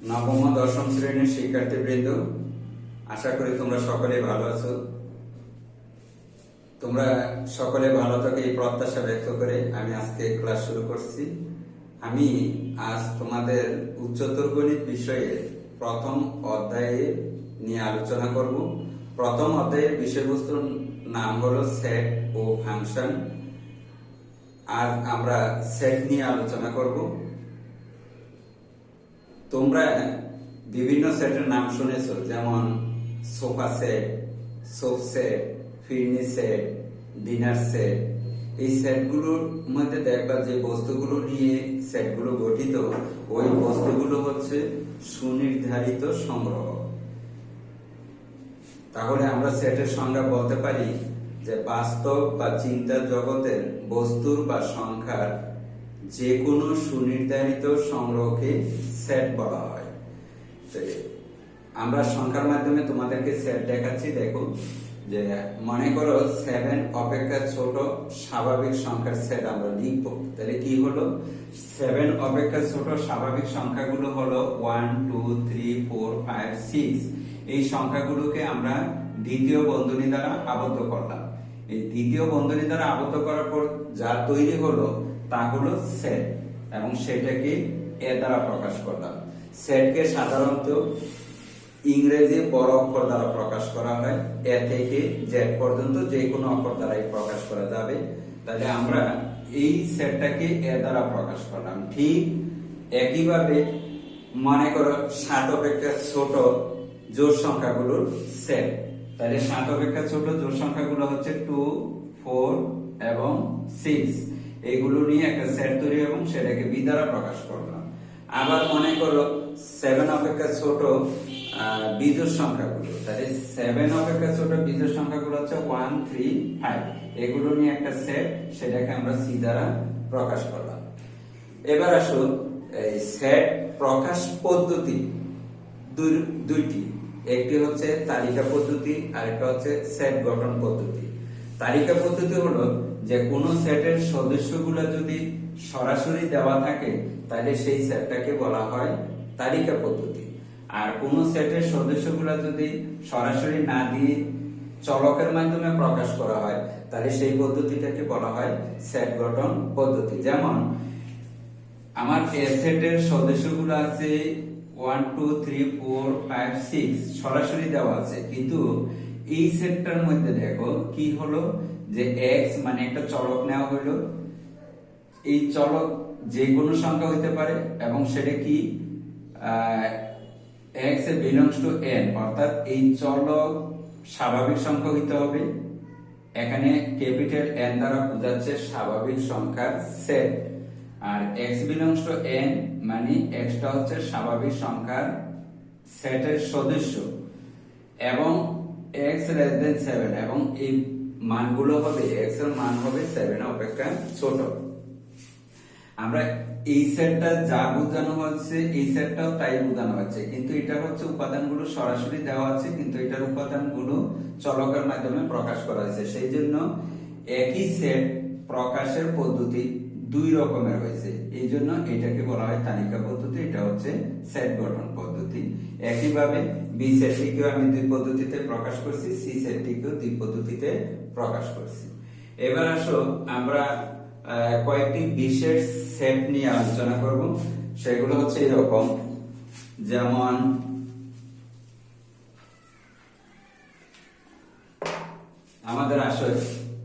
নবম ও দশম শ্রেণীর শিক্ষার্থীবৃন্দ, আশা করি তোমরা সকলে ভালো আছো। তোমরা সকলে ভালো থাকো এই প্রত্যাশা ব্যক্ত করে আমি আজকে ক্লাস শুরু করছি। আমি আজ তোমাদের উচ্চতর গণিত বিষয়ে প্রথম অধ্যায়ে নিয়ে আলোচনা করব। প্রথম অধ্যায়ের বিষয়বস্তুর নাম হলো সেট ও ফাংশন। আজ আমরা সেট নিয়ে আলোচনা করব। তোমরা বিভিন্ন সেটের নাম শুনেছো, যেমন সোফা সেট, সোপ সেট, ফিরনি সেট, ডিনার সেট। এই সেটগুলোর মধ্যে দেখবা যে বস্তুগুলো নিয়ে সেটগুলো গঠিত, ওই বস্তুগুলো হচ্ছে সুনির্ধারিত সংগ্রহ। তাহলে আমরা সেটের সংজ্ঞা বলতে পারি যে বাস্তব বা চিন্তার জগতের বস্তুর বা সংখ্যার যে কোনো সুনির্ধারিত সংগ্রহকে সেট বলা হয়। আমরা সংখ্যার মাধ্যমে তোমাদেরকে সেট দেখাচ্ছি। দেখো, যে মনে করো 7 অপেক্ষা ছোট স্বাভাবিক সংখ্যার সেট আমরা লিখবো। তাহলে কি হলো? 7 অপেক্ষা ছোট স্বাভাবিক সংখ্যাগুলো হলো 1 2 3 4 5 6। এই সংখ্যাগুলোকে আমরা দ্বিতীয় বন্ধনী দ্বারা আবদ্ধ করলাম। এই দ্বিতীয় বন্ধনী দ্বারা আবদ্ধ করার পর যা তৈরি হলো তা হলো সেট, এবং সেটাকে এ দ্বারা প্রকাশ করলাম। সেটকে সাধারণত ইংরেজি বড় অক্ষর দ্বারা প্রকাশ করা হয়। এ থেকে জেড পর্যন্ত যে কোনো অক্ষর দ্বারাই প্রকাশ করা যাবে। তাহলে আমরা এই সেটটাকে এ দ্বারা প্রকাশ করলাম। ঠিক একইভাবে মনে করো 7 অপেক্ষা ছোট জোড় সংখ্যাগুলোর সেট। তাহলে 7 অপেক্ষা ছোট জোড় সংখ্যাগুলো হচ্ছে 2 4 এবং 6। এগুলো নিয়ে একটা সেট তৈরি এবং সেটাকে বি দ্বারা প্রকাশ করলাম। আবার মনে করো 7 অপেক্ষা ছোট বিজোড় সংখ্যাগুলো। তাহলে 7 অপেক্ষা ছোট বিজোড় সংখ্যাগুলো হচ্ছে 1 3 5। এগুলো নিয়ে একটা সেট, সেটাকে আমরা সি দ্বারা প্রকাশ করলাম। এবার আসো, এই সেট প্রকাশ পদ্ধতি দুইটি। একটি হচ্ছে তালিকা পদ্ধতি, আরেকটা হচ্ছে সেট গঠন পদ্ধতি। তালিকা পদ্ধতি হলো যে কোনো সেটের সদস্যগুলো যদি সরাসরি দেওয়া থাকে তাহলে সেই সেটটাকে বলা হয় তালিকা পদ্ধতি। আর কোন সেটের সদস্যগুলো যদি সরাসরি না দিয়ে চলকের মাধ্যমে প্রকাশ করা হয় তাহলে সেই পদ্ধতিটাকে বলা হয় সেট গঠন পদ্ধতি। যেমন আমার এ সেটের সদস্যগুলো আছে 1 2 3 4 5 6 সরাসরি দেওয়া আছে, কিন্তু এই সেটটার মধ্যে দেখো কি হলো, যে x মানে একটা চলক নেওয়া হলো। এই চলক যে কোনো সংখ্যা হইতে পারে এবং সেটা কি x belongs to n, অর্থাৎ এই চলক স্বাভাবিক সংখ্যা হইতে হবে। এখানে ক্যাপিটাল N দ্বারা বোঝাচ্ছে স্বাভাবিক সংখ্যার সেট। আর x belongs to n মানে x টা হচ্ছে স্বাভাবিক সংখ্যার সেটের সদস্য, এবং x less than 7, এবং এই মানগুলো হবে x এর মান হবে 7 অপেক্ষা ছোট। আমরা এই সেটটা যা বোঝানো হচ্ছে এই সেটটাও তাই বোঝানো হচ্ছে, কিন্তু এটা হচ্ছে উপাদানগুলো সরাসরি দেওয়া আছে, কিন্তু এটার উপাদানগুলো চলকের মাধ্যমে প্রকাশ করা হয়েছে। সেই জন্য একই সেট প্রকাশের পদ্ধতি দুই রকমের হয়েছে। এই জন্য এটাকে বলা হয় তালিকা পদ্ধতি, এটা হচ্ছে সেট গঠন পদ্ধতি। একইভাবে বি সেটটিকেও আমি দুই পদ্ধতিতে প্রকাশ করছি, সি সেটটিকেও দুই পদ্ধতিতে প্রকাশ করছি। এবার আসো, আমরা কয়েকটি বিশেষ সেট নিয়ে আলোচনা করব। সেগুলো হচ্ছে এরকম, যেমন আমাদের আসলে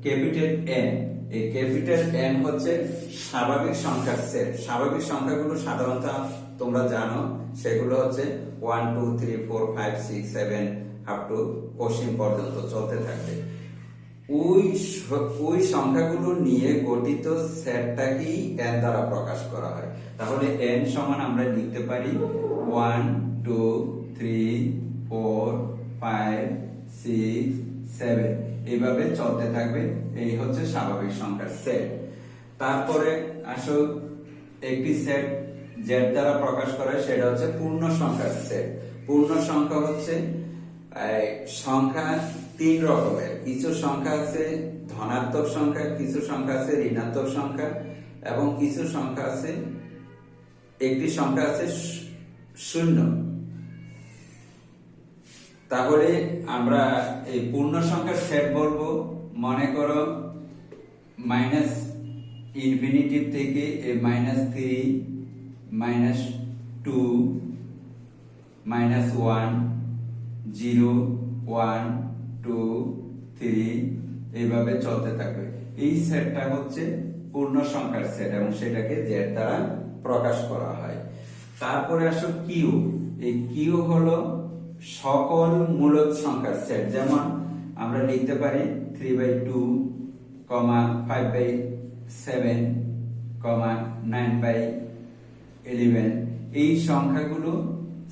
ক্যাপিটাল N। এই ক্যাপিটাল N হচ্ছে স্বাভাবিক সংখ্যার সেট। স্বাভাবিক সংখ্যাগুলো সাধারণত তোমরা জানো, সেগুলো হচ্ছে 1 2 3 4 5 6 7 আপ টু অসীম পর্যন্ত চলতে থাকবে। ওই সংখ্যাগুলো নিয়ে গঠিত সেটটাকেই n দ্বারা প্রকাশ করা হয়। তাহলে n সমান আমরা লিখতে পারি 1 2 3 4 5 6 7, এইভাবে চলতে থাকবে। এই হচ্ছে স্বাভাবিক সংখ্যার সেট। তারপরে আসো, একটি সেট z দ্বারা প্রকাশ করা হয়, সেটা হচ্ছে পূর্ণ সংখ্যার সেট। পূর্ণ সংখ্যা হচ্ছে সংখ্যা তিন রকমের। কিছু সংখ্যা আছে ধনাত্মক সংখ্যা, কিছু সংখ্যা আছে ঋণাত্মক সংখ্যা, এবং কিছু সংখ্যা আছে, একটি সংখ্যা আছে শূন্য। তাহলে আমরা এই পূর্ণ সংখ্যার সেট বলবো, মনে করো মাইনাস ইনফিনিটিভ থেকে -3 -2 -1 0 1 2 3 এইভাবে চলতে থাকবে। এই সেটটা হচ্ছে পূর্ণ সংখ্যার সেট এবং সেটাকে জেড দ্বারা প্রকাশ করা হয়। তারপরে আসো কিউ। এই কিউ হলো সকল মূলদ সংখ্যার সেট। যেমন আমরা লিখতে পারি 3/2, 5/7, 9/11। এই সংখ্যাগুলো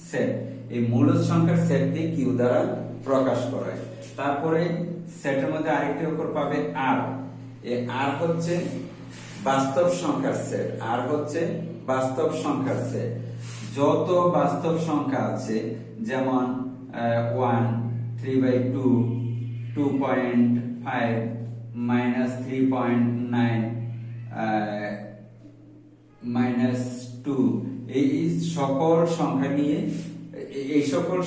সেট, এই মূলদ সংখ্যার সেটকে কিউ দ্বারা প্রকাশ করা হয়। তারপরে সেটের মধ্যে আরেকটি অক্ষর পাবে আর। এই আর হচ্ছে বাস্তব সংখ্যার সেট। আর হচ্ছে বাস্তব সংখ্যার সেট। যত বাস্তব সংখ্যা আছে, যেমন 1, 3/2, 2.5, -3.9, -2, এই সকল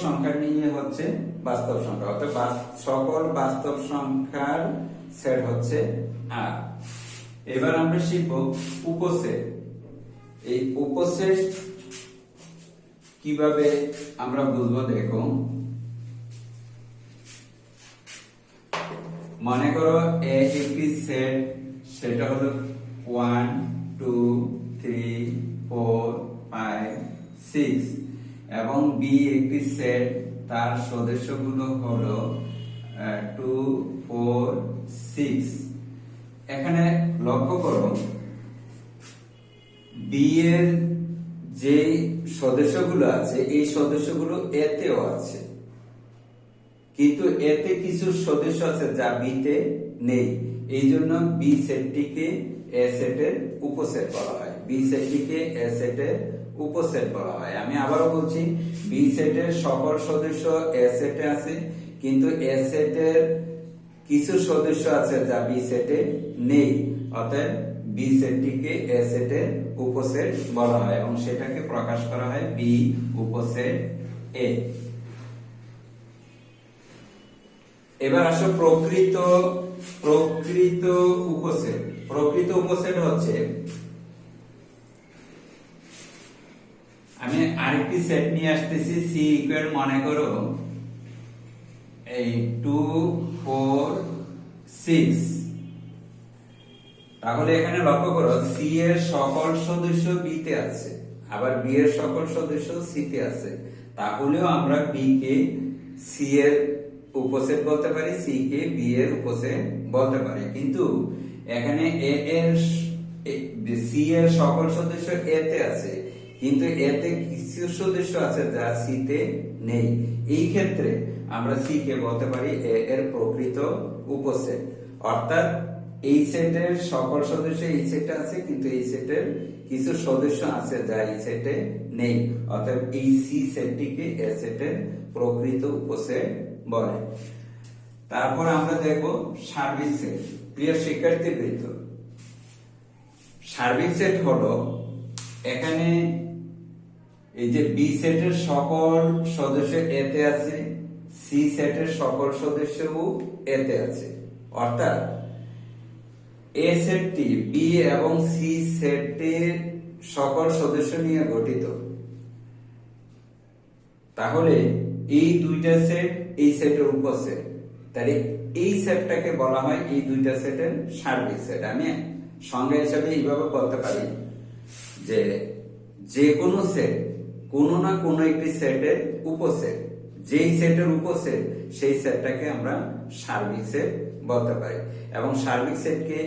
সংখ্যা নিয়ে হচ্ছে বাস্তব সংখ্যা। অর্থাৎ সকল বাস্তব সংখ্যার সেট হচ্ছে আর। এবার আমরা শিখব উপসেট। এই উপসেট কিভাবে আমরা বুঝবো দেখো। মনে করো এ একটি সেট, সেটা হলো 1 2 3 4 5 6 এবং বি একটি সেট, তার সদস্যগুলো হলো 2 4 6। এখানে লক্ষ্য করো বি এর যে সদস্যগুলো আছে, এই সদস্যগুলো এতেও আছে, কিন্তু এতে কিছু সদস্য আছে যা বিতে নেই। এই জন্য বি সেটটিকে এ সেটের উপসেট বলা হয়। বি সেটটিকে এ সেটের উপসেট বলা হয়। আমি আবারও বলছি, বি সেটের সকল সদস্য এ সেটে আছে, কিন্তু এ সেটের কিছু সদস্য আছে যা বি সেটে নেই। অতএব বি সেটটিকে এ সেটের উপসেট বলা হয় এবং সেটাকে প্রকাশ করা হয় বি উপসেট এ। এবার আসো প্রকৃত উপসেট। প্রকৃত উপসেট হচ্ছে, আমি আরেকটি সেট নিয়ে আসতেছি। সি ইকুয়াল মনে করো এই 2 4 6। তাহলে এখানে লক্ষ্য করো সি এর সকল সদস্য বি তে আছে, আবার বি এর সকল সদস্য সি তে আছে। তাহলেও আমরা বি কে সি এর উপসেট বলতে পারি, সি কে বি এর উপসেট বলতে পারি। কিন্তু এখানে এ এর সি এর সকল সদস্য এ তে আছে, কিন্তু এতে কিছু সদস্য আছে যা সি তে নেই। এই ক্ষেত্রে আমরা সি কে বলতে পারি এ এর প্রকৃত উপসেট। অর্থাৎ এই সেটের সকল সদস্য এই সেটে আছে, কিন্তু এই সেটের কিছু সদস্য আছে যা এই সেটে নেই। অর্থাৎ এই সি সেটটিকে এ সেটের প্রকৃত উপসেট বলে। তারপর আমরা দেখব সার্বিক সেট। প্রিয় শিক্ষার্থীবৃন্দ, সার্বিক সেট হলো এখানে এই যে বি সেটের সকল সদস্য এতে আছে, সি সেটের সকল সদস্যও এতে আছে। অর্থাৎ এ সেটটি বি এবং সি সেটের সকল সদস্য নিয়ে গঠিত। তাহলে এই দুইটা সেট এই সেটের উপসেট। তাহলে এই সেটটাকে বলা হয় এই দুইটা সেটের সার্বিক সেট। আমি সংজ্ঞা হিসাবে এইভাবে বলতে পারি যে কোনো সেট কোনো না কোনো একটি সেটের উপসেট। যেই সেটের উপসেট সেই সেটটাকে আমরা সার্বিক সেট বলতে পারি। এবং সার্বিক সেটকে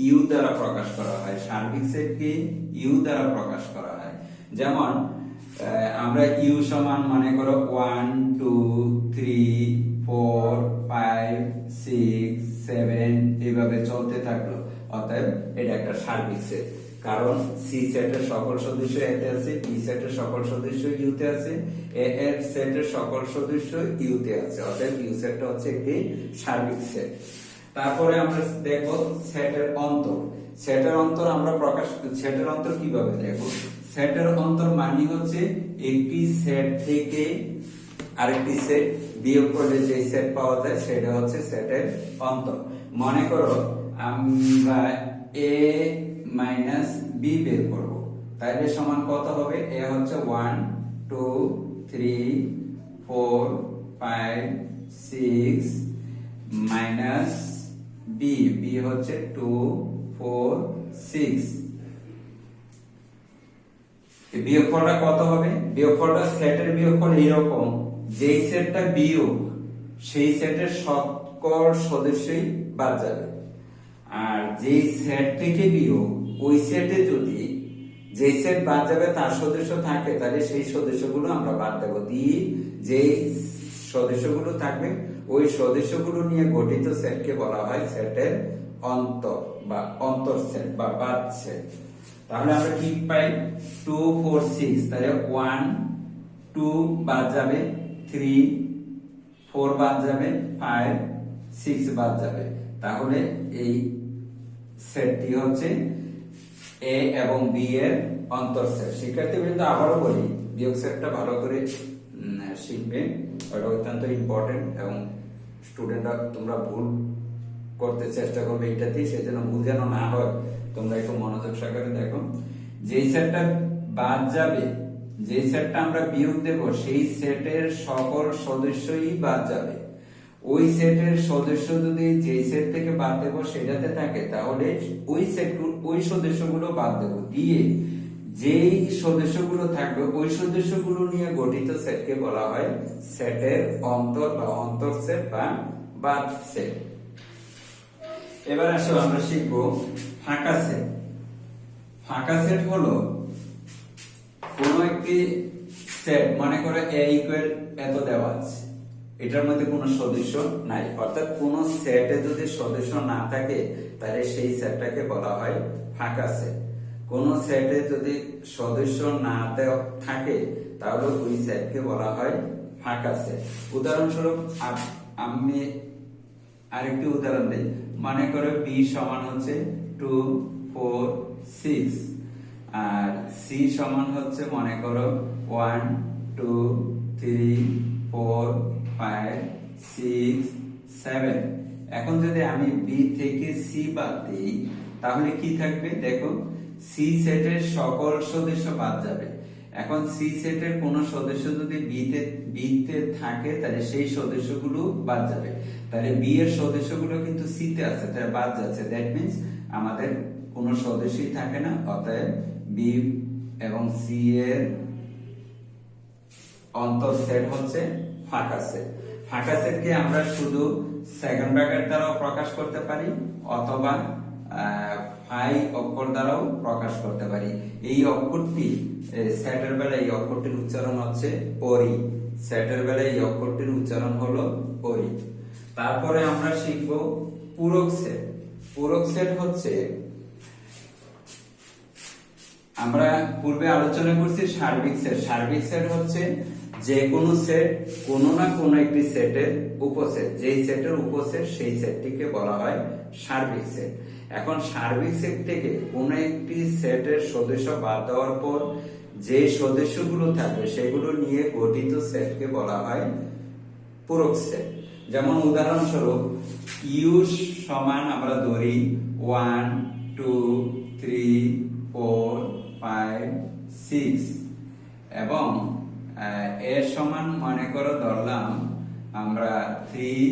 ইউ দ্বারা প্রকাশ করা হয়। সার্বিক সেটকে ইউ দ্বারা প্রকাশ করা হয়। যেমন আমরা ইউ সমান মনে করো 1 2 3 4 5 6 7 এইভাবে চলতে থাকলো। অতএব এটা একটা সার্বিক সেট, কারণ সি সেটের সকল সদস্য এতে আছে, বি সেটের সকল সদস্য ইউতে আছে, এ এর সেটের সকল সদস্য ইউতে আছে। অতএব ইউ সেটটা হচ্ছে একটি সার্বিক সেট। তারপরে আমরা দেখব সেটের অন্তর। সেটের অন্তর কিভাবে দেখব? সেটের অন্তর মানে হচ্ছে একটি সেট থেকে আরেকটি সেট বিয়োগ করলে যে সেট পাওয়া যায় সেটা হচ্ছে সেটের অন্তর। মনে করো আমরা a মাইনাস বি বের করব, তাহলে সমান কত হবে? a হচ্ছে 1 2 3 4 5 6 মাইনাস বি, বি হচ্ছে 2 4 6। বিয়োগফলটা কত হবে? বিয়োগফলটা সেটের বিয়োগফল এরকম, যেই সেটটা বিয়োগ সেই সেটের সকল সদস্যই বাদ যাবে, আর যেই সেট থেকে বিয়োগ ওই সেটে যদি যেই সেট বাদ যাবে তার সদস্য থাকে তাহলে সেই সদস্যগুলো আমরা বাদ দেব, দিয়ে যেই সদস্যগুলো থাকবে ওই সদস্যগুলো নিয়ে গঠিত সেটকে বলা হয় সেটের অন্তর বা অন্তর সেট বা বাদ সেট। তাহলে আমরা কি পাই? 2 4 6, তাহলে 1 2 বাদ যাবে, 3 4 বাদ যাবে, 5 6 বাদ যাবে। তাহলে এই সেটটি হচ্ছে এ এবং বি এর অন্তর সেট। শিক্ষার্থীবৃন্দ আবারও বলি, বিয়োগ সেটটা ভালো করে শিখবে, এটা অত্যন্ত ইম্পর্টেন্ট, এবং স্টুডেন্টরা তোমরা ভুল করতে চেষ্টা করবে এটাতেই, সেই জন্য ভুল যেন না হয় তোমরা একটু মনোযোগ সহকারে দেখো। যেই সেটটা বাদ যাবে, যেই সেটটা আমরা বিয়োগ দেব সেই সেটের সকল সদস্যই বাদ যাবে। ওই সেটের সদস্য যদি যেই সেট থেকে বাদ দেব সেটাতে থাকে তাহলে ওই সেটগুলো ওই সদস্যগুলো বাদ দেব, দিয়ে যেই সদস্যগুলো থাকবে ওই সদস্যগুলো নিয়ে গঠিত সেটকে বলা হয় সেটের অন্তর বা অন্তর সেট বা বাদ সেট। এবার আসো আমরা শিখব ফাঁকা সেট। ফাঁকা সেট হলো কোন একটি সেট, মনে করো a ইকুয়াল এত দেওয়া আছে, এটার মধ্যে কোনো সদস্য নাই, অর্থাৎ কোন সেটে যদি সদস্য না থাকে তাহলে সেই সেটটাকে বলা হয় ফাঁকা সেট। কোন সেটে যদি সদস্য না থাকে তাহলে ওই সেটকে বলা হয় ফাঁকা সেট। উদাহরণস্বরূপ আমি আরেকটি উদাহরণ দিই, মনে করো b সমান হচ্ছে 2 4 6 আর c সমান হচ্ছে মনে করো 1 2 3 4 5 6 7। এখন যদি আমি b থেকে c বাদ দিই তাহলে কি থাকবে? দেখো, c সেটের সকল সদস্য বাদ যাবে। এখন c সেটের কোন সদস্য যদি b তে থাকে তাহলে সেই সদস্যগুলো বাদ যাবে, তাহলে b এর সদস্যগুলো কিন্তু c তে আছে তাই বাদ যাচ্ছে, দ্যাট মিন্স আমাদের কোনো সদস্যই থাকে না, অতএব b এবং c এর অন্তর সেট হচ্ছে ফাঁকা সেট। ফাঁকা সেটকে আমরা শুধু সেকেন্ড ব্র্যাকেট দ্বারাও প্রকাশ করতে পারি অথবা ফাই অক্ষর দ্বারাও প্রকাশ করতে পারি। এই অক্ষরটি সেটের বেলায় এই অক্ষরটির উচ্চারণ হচ্ছে ওরি, সেটের বেলায় এই অক্ষরটির উচ্চারণ হলো ওরি। তারপরে আমরা শিখব পূরক সেট। পূরক সেট হচ্ছে, আমরা পূর্বে আলোচনা করছি সার্বিক সেট। সার্বিক সেট হচ্ছে যে কোনো সেট কোনো না কোনো একটি সেটের উপসেট, যেই সেটের উপসেট সেই সেটটিকে বলা হয় সার্বিক সেট। এখন সার্বিক সেট থেকে কোনো একটি সেটের সদস্য বাদ দেওয়ার পর যে সদস্যগুলো থাকবে সেগুলো নিয়ে গঠিত সেটকে বলা হয় পূরক সেট। যেমন উদাহরণস্বরূপ ইউ সমান আমরা ধরি 1 2 3 4 5 6 এবং এর সমান মনে করো ধরলাম আমরা 3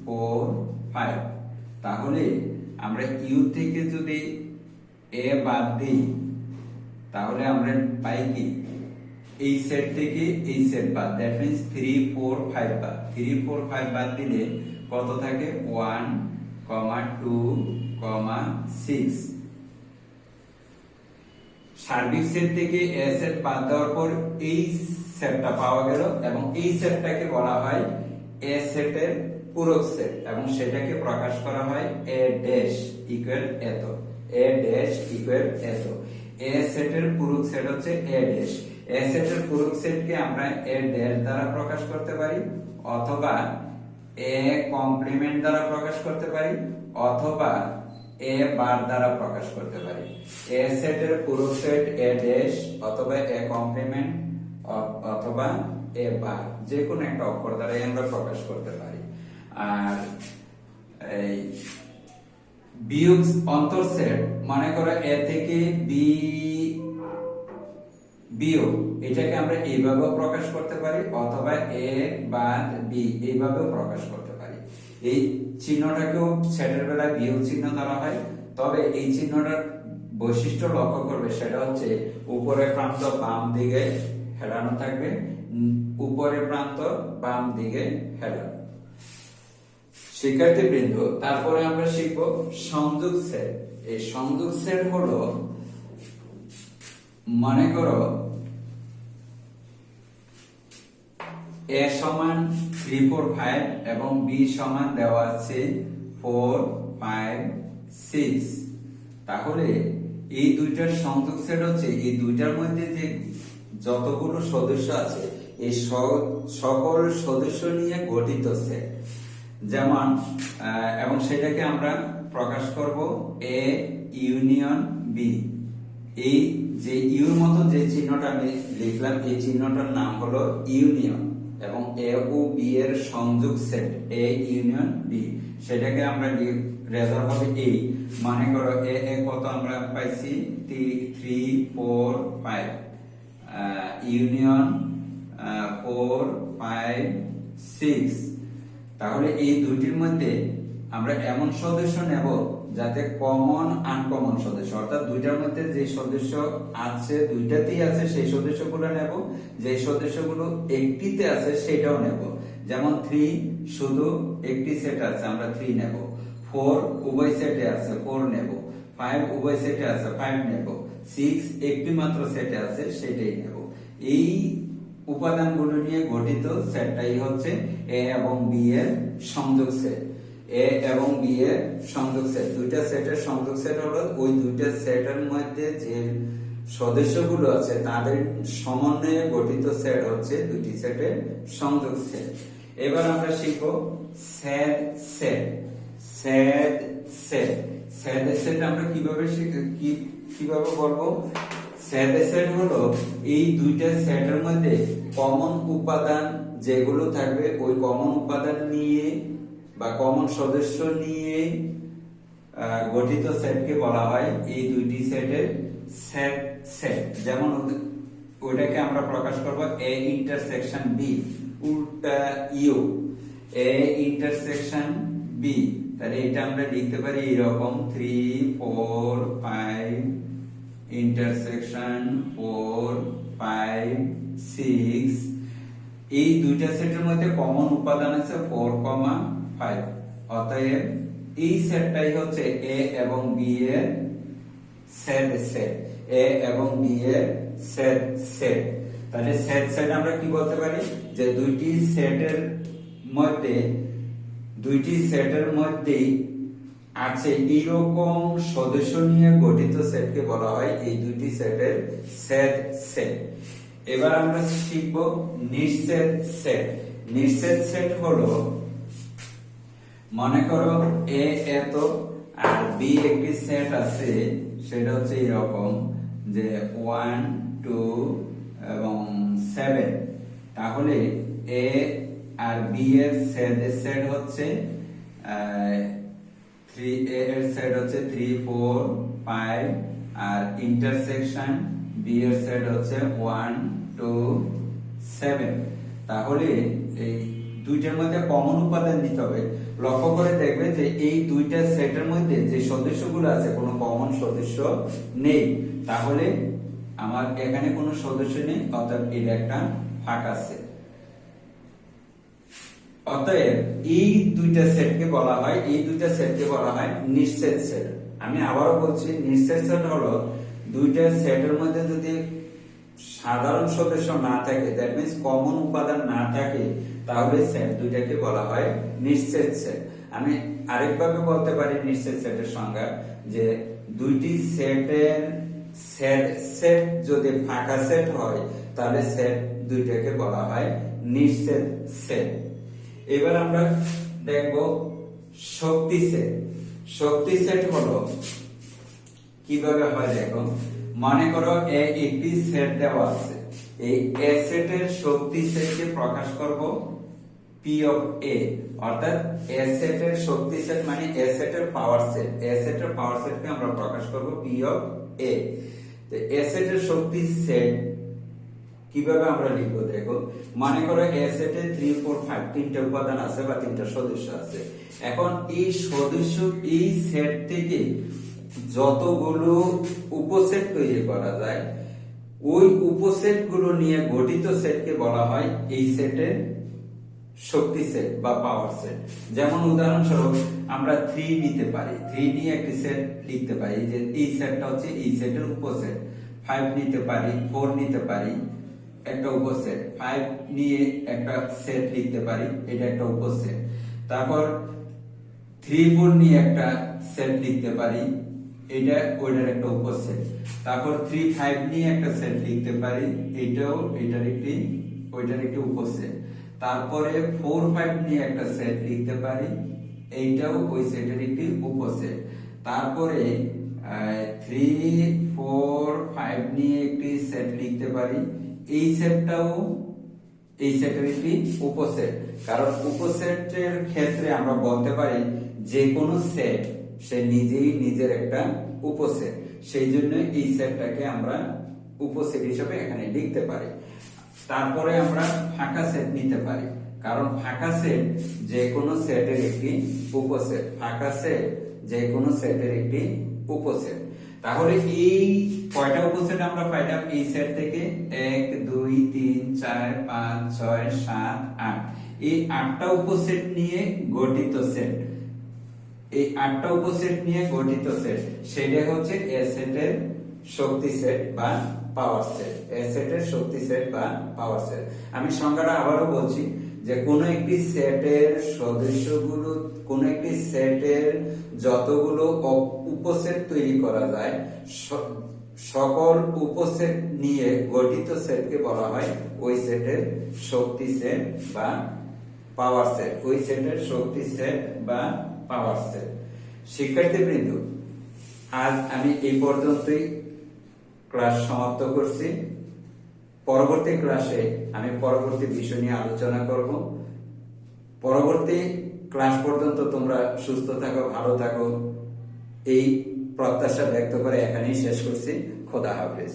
4 5। তাহলে আমরা ইউ থেকে যদি এ বাদ দিই তাহলে আমরা পাই কি? এই সেট থেকে এই সেট বাদ, দ্যাট মিন্স 3 4 5 বাদ। 3 4 5 বাদ দিলে কত থাকে? 1 2 6। সার্বিক সেট থেকে এ সেট বাদ দেওয়ার পর এই সেটটা পাওয়া গেল এবং এই সেটটাকে বলা হয় এ সেটের পূরক সেট এবং সেটাকে প্রকাশ করা হয় এ ড্যাশ ইকুয়াল এত, এ ড্যাশ ইকুয়াল এত। এ সেটের পূরক সেট হচ্ছে এ ড্যাশ। এ সেটের পূরক সেটকে আমরা এ ড্যাশ দ্বারা প্রকাশ করতে পারি অথবা এ কমপ্লিমেন্ট দ্বারা প্রকাশ করতে পারি অথবা এ বার দ্বারা প্রকাশ করতে পারি। এ সেটের পুরো সেট এ ড্যাশ অথবা এ কমপ্লিমেন্ট অথবা এ বার, যে কোনো একটা অক্ষর দ্বারাই আমরা প্রকাশ করতে পারি। আর এই বিয়োগ অন্তর সেট, মনে করো এ থেকে বি বিয়োগ, এটাকে আমরা এইভাবেও প্রকাশ করতে পারি অথবা এ বাদ বি এইভাবেও প্রকাশ করতে পারি। এই চিহ্নটাকেও সেটের বেলায় বিয়োগ চিহ্ন ধরা হয়, তবে এই চিহ্নটার বৈশিষ্ট্য লক্ষ্য করবে, সেটা হচ্ছে উপরের প্রান্ত বাম দিকে হেলানো থাকবে, উপরের প্রান্ত বাম দিকে হেলানো। শিক্ষার্থীবৃন্দ, তারপরে আমরা শিখব সংযোগ সেট। এই সংযোগ সেট হলো, মনে করো এ সমান 3 4 5 এবং বি সমান দেওয়া আছে 4 5 6। তাহলে এই দুইটার সংযোগ সেট হচ্ছে এই দুইটার মধ্যে যে যতগুলো সদস্য আছে এই সকল সদস্য নিয়ে গঠিত সেট। যেমন এবং সেটাকে আমরা প্রকাশ করব এ ইউনিয়ন বি। এই যে ইউর মতো যে চিহ্নটা আমি লিখলাম, এই চিহ্নটার নাম হলো ইউনিয়ন, এবং এ ও বি এর সংযোগ সেট এ ইউনিয়ন বি, সেটাকে আমরা রেজাল্ট হবে এই। মানে করো এ এ কত আমরা পাইছি 3 4 5 ইউনিয়ন 4 5 6। তাহলে এই দুইটির মধ্যে আমরা এমন সদস্য নেব যাতে কমন আনকমন সদস্য, অর্থাৎ দুইটার মধ্যে যে সদস্য আছে দুইটাতেই আছে সেই সদস্যগুলো নেব, যে সদস্যগুলো একটিতে আছে সেটাও নেব। যেমন 3 শুধু একটি সেট আছে, আমরা 3 নেব। 4 উভয় সেটে আছে, 4 নেব। 5 উভয় সেটে আছে, 5 নেব। 6 একটি মাত্র সেটে আছে, সেটাই নেব। এই উপাদানগুলো নিয়ে গঠিত সেটটাই হচ্ছে এ এবং বি এর সংযোগ সেট। এ এবং বি এর সংযোগ সেট, দুইটা সেটের সংযোগ সেট হলো ওই দুইটা সেটের মধ্যে যে সদস্যগুলো আছে তাদের সমন্বয়ে গঠিত সেট হচ্ছে দুটি সেটের সংযোগ সেট। এবার আমরা শিখব set set. Set set set set আমরা কিভাবে বলবো? সেট সেট হলো এই দুইটা সেটের মধ্যে কমন উপাদান যেগুলো থাকবে ওই কমন উপাদান নিয়ে বা কমন সদস্য নিয়ে গঠিত সেটকে বলা হয় এই দুইটি সেটের সেট সেট। যেমন ওইটাকে আমরা প্রকাশ করব এ ইন্টারসেকশন বি, উল্টা ইউ এ ইন্টারসেকশন বি। তাহলে এটা আমরা লিখতে পারি এরকম 3 4 5 ইন্টারসেকশন 4 5 6। এই দুইটা সেটের মধ্যে কমন উপাদান আছে 4 5। অতএব এই সেটটাই হচ্ছে এ এবং বি এর সেট সেট, এ এবং বি এর সেট সেট। তাহলে সেট সেট আমরা কি বলতে পারি? যে দুইটি সেটের মধ্যে আছে এইরকম সদস্য নিয়ে গঠিত সেটকে বলা হয় এই দুইটি সেটের সেট সেট। এবার আমরা শিখব নিঃছেদ সেট। নিঃছেদ সেট হলো, মনে করো এ এত আর বি একটি সেট আছে, সেটা হচ্ছে এরকম যে 1 2 এবং 7। তাহলে এ আর বি এর সেট হচ্ছে 3, এ এর সেট হচ্ছে 3 4 5 আর ইন্টারসেকশন বি এর সেট হচ্ছে 1 2 7। তাহলে এই দুইটার মধ্যে কমন উপাদান দিতে হবে। লক্ষ্য করে দেখবে যে এই দুইটা সেটের মধ্যে যে সদস্যগুলো আছে কোনো কমন সদস্য নেই, তাহলে আমার এখানে কোনো সদস্য নেই, অর্থাৎ এটা একটা ফাঁকা সেট। অতএব এই দুইটা সেটকে বলা হয় নিঃছেদ সেট। আমি আবারও বলছি, নিঃছেদ সেট হলো দুইটা সেটের মধ্যে যদি সাধারণ সদস্য না থাকে, দ্যাট মিন্স কমন উপাদান না থাকে, তাহলে সেট দুইটাকে বলা হয় নিঃছেদ সেট। আমি আরেকভাবে বলতে পারি নিঃছেদ সেটের সংজ্ঞা, যে দুইটি সেটের সেট যদি ফাঁকা সেট হয় তাহলে সেট দুইটাকে বলা হয় নিঃছেদ সেট। এবার আমরা দেখব শক্তি সেট। শক্তি সেট হলো কিভাবে হয় দেখো, মনে করো একটি সেট দেওয়া আছে, এই এ সেটের শক্তি সেটকে প্রকাশ করব পি অফ এ, অর্থাৎ এ সেটের শক্তি সেট মানে এ সেটের পাওয়ার সেট, এ সেটের পাওয়ার সেটকে আমরা প্রকাশ করব পি অফ এ। তো এ সেটের শক্তি সেট কিভাবে আমরা লিখবো দেখো, মনে করো এ সেটে 3 4 5 তিনটা উপাদান আছে বা তিনটা সদস্য আছে। এখন এই সদস্য এই সেট থেকে যতগুলো উপসেট তৈরি করা যায়, ওই উপসেট গুলো নিয়ে গঠিত সেটকে বলা হয় এই সেটের শক্তি সেট বা পাওয়ার সেট। যেমন উদাহরণস্বরূপ আমরা 3 নিতে পারি, 3 নিয়ে একটি সেট লিখতে পারি যে এই সেটটা হচ্ছে এই সেটের উপসেট। 5 নিতে পারি, 4 নিতে পারি, একটা উপসেট। 5 নিয়ে একটা সেট লিখতে পারি, এটা একটা উপসেট। তারপর 3 4 নিয়ে একটা সেট লিখতে পারি, এটা ওইটার একটা উপসেট। তারপর 3 5 নিয়ে একটা সেট লিখতে পারি, এটাও এটার একটি ওইটার একটি উপসেট। তারপরে 4 5 নিয়ে একটা সেট লিখতে পারি, এইটাও ওই সেটের একটি উপসেট। তারপরে 3 4 5 নিয়ে একটি সেট লিখতে পারি, এই সেটটাও এই সেটের একটি উপসেট। কারণ উপসেটের ক্ষেত্রে আমরা বলতে পারি যে কোনো সেট সে নিজেই নিজের একটা উপসেট, সেই জন্য এই সেটটাকে আমরা উপসেট হিসেবে এখানে লিখতে পারি। তারপরে আমরা ফাঁকা সেট নিতে পারি, কারণ ফাঁকা সেট যে কোনো সেটের একটি উপসেট, ফাঁকা সেট যে কোনো সেটের একটি উপসেট। তাহলে এই কয়টা উপসেট আমরা পাইলাম এই সেট থেকে? 1 2 3 4 5 6 7 8, এই 8টা উপসেট নিয়ে গঠিত সেট, এই 8টা উপসেট নিয়ে গঠিত সেট, সেটা হচ্ছে এ সেটের শক্তি সেট বা পাওয়ার সেট। এ সেটের শক্তি সেট বা পাওয়ার সেট। আমি সংজ্ঞাটা আবারও বলছি যে কোন একটি সেটের সদস্যগুলো, কোন একটি সেটের যতগুলো উপসেট তৈরি করা যায়, সকল উপসেট নিয়ে গঠিত সেটকে বলা হয় ওই সেটের শক্তি সেট বা পাওয়ার সেট, ওই সেটের শক্তি সেট বা পাওয়ার সেট। শিক্ষার্থীবৃন্দ, আজ আমি এই পর্যন্তই ক্লাস সমাপ্ত করছি। পরবর্তী ক্লাসে আমি পরবর্তী বিষয় নিয়ে আলোচনা করব। পরবর্তী ক্লাস পর্যন্ত তোমরা সুস্থ থাকো, ভালো থাকো, এই প্রত্যাশা ব্যক্ত করে এখানেই শেষ করছি। খোদা হাফেজ।